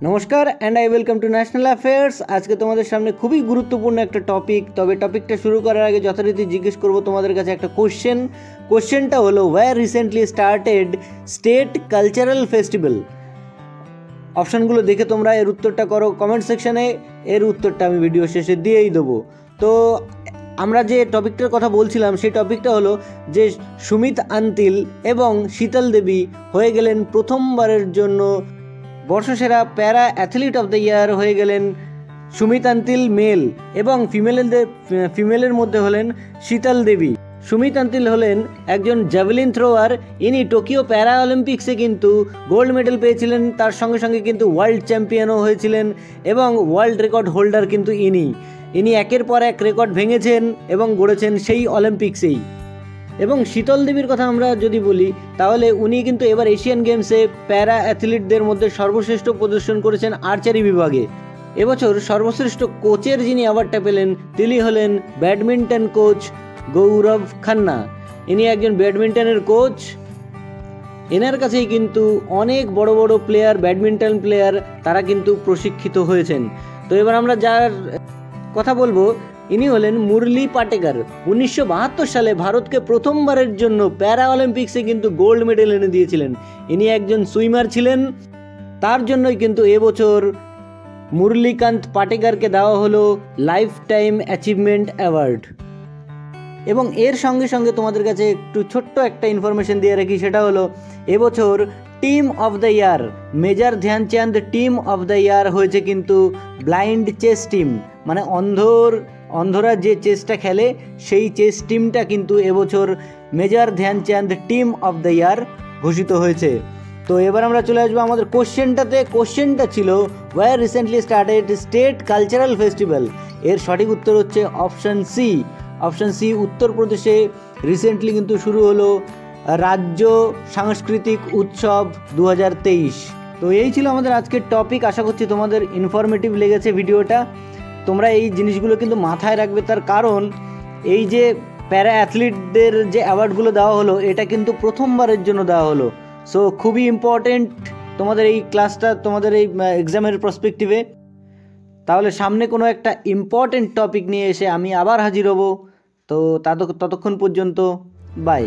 নমস্কার and I welcome to national affairs. আজকে তোমাদের সামনে খুবই গুরুত্বপূর্ণ একটা টপিক। তবে টপিকটা শুরু করার আগে যথারীতি জিজ্ঞেস করব তোমাদের কাছে একটা কোশ্চেনটা হলো, where recently started state cultural festival. অপশানগুলো দেখে তোমরা এর উত্তরটা করো কমেন্ট সেকশানে। এর উত্তরটা আমি ভিডিও শেষে দিয়েই দেবো। তো আমরা যে টপিকটার কথা বলছিলাম সেই টপিকটা হলো যে সুমিত আন্তিল এবং শীতল দেবী হয়ে গেলেন প্রথমবারের জন্য বর্ষসেরা প্যারা অ্যাথলিট অফ দ্য ইয়ার হয়ে গেলেন সুমিত আন্তিল মেল, এবং ফিমেলের মধ্যে হলেন শীতল দেবী। সুমিত আন্তিল হলেন একজন জ্যাভেলিন থ্রোয়ার। ইনি টোকিও প্যারা অলিম্পিক্সে কিন্তু গোল্ড মেডেল পেয়েছিলেন, তার সঙ্গে সঙ্গে কিন্তু ওয়ার্ল্ড চ্যাম্পিয়নও হয়েছিলেন এবং ওয়ার্ল্ড রেকর্ড হোল্ডার কিন্তু ইনি একের পর এক রেকর্ড ভেঙেছেন এবং গড়েছেন সেই অলিম্পিক্সেই। এবং শীতল দেবীর কথা আমরা যদি বলি তাহলে উনি কিন্তু এবার এশিয়ান গেমসে প্যারা অ্যাথলিটদের মধ্যে সর্বশ্রেষ্ঠ প্রদর্শন করেছেন আর্চারি বিভাগে। এবছর সর্বশ্রেষ্ঠ কোচের যিনি অ্যাওয়ার্ডটা পেলেন তিনি হলেন ব্যাডমিন্টন কোচ গৌরব খান্না। ইনি একজন ব্যাডমিন্টনের কোচ। এনার কাছেই কিন্তু অনেক বড় বড় প্লেয়ার, ব্যাডমিন্টন প্লেয়ার, তারা কিন্তু প্রশিক্ষিত হয়েছেন। তো এবার আমরা যার কথা বলবো ইনি হলেন মুরলী পাটেকর। 1972 সালে ভারতকে প্রথমবারের জন্য প্যারা অলিম্পিক্সে কিন্তু গোল্ড মেডেল এনে দিয়েছিলেন। ইনি একজন সুইমার ছিলেন, তার জন্যই কিন্তু এবছর মুরলীকান্ত পাটেকরকে দেওয়া হলো লাইফ টাইম অ্যাচিভমেন্ট অ্যাওয়ার্ড। এবং এর সঙ্গে সঙ্গে তোমাদের কাছে একটু ছোট্ট একটা ইনফরমেশন দিয়ে রাখি, সেটা হলো এবছর team of the year major Dhyan Chand team of the year হয়েছে কিন্তু ব্লাইন্ড চেস টিম, মানে অন্ধরা যে চেসটা খেলে সেই চেস টিমটা কিন্তু এবছর major Dhyan Chand team of the year ঘোষিত হয়েছে। তো এবার আমরা চলে আসবো আমাদের কোশ্চেনটাতে। কোশ্চেনটা ছিল where recently started state cultural festival. এর সঠিক উত্তর হচ্ছে অপশান সি। উত্তরপ্রদেশে রিসেন্টলি কিন্তু শুরু হলো রাজ্য সাংস্কৃতিক উৎসব 2023। তো এই ছিল আমাদের আজকের টপিক। আশা করছি তোমাদের ইনফরমেটিভ লেগেছে ভিডিওটা। তোমরা এই জিনিসগুলো কিন্তু মাথায় রাখবে, তার কারণ এই যে প্যারা অ্যাথলিটদের যে অ্যাওয়ার্ডগুলো দেওয়া হলো এটা কিন্তু প্রথমবারের জন্য দেওয়া হলো। সো খুবই ইম্পর্টেন্ট তোমাদের এই ক্লাসটা, তোমাদের এই এক্সামের পার্সপেক্টিভে। তাহলে সামনে কোনো একটা ইম্পর্টেন্ট টপিক নিয়ে এসে আমি আবার হাজির হব। তো ততক্ষণ পর্যন্ত বাই।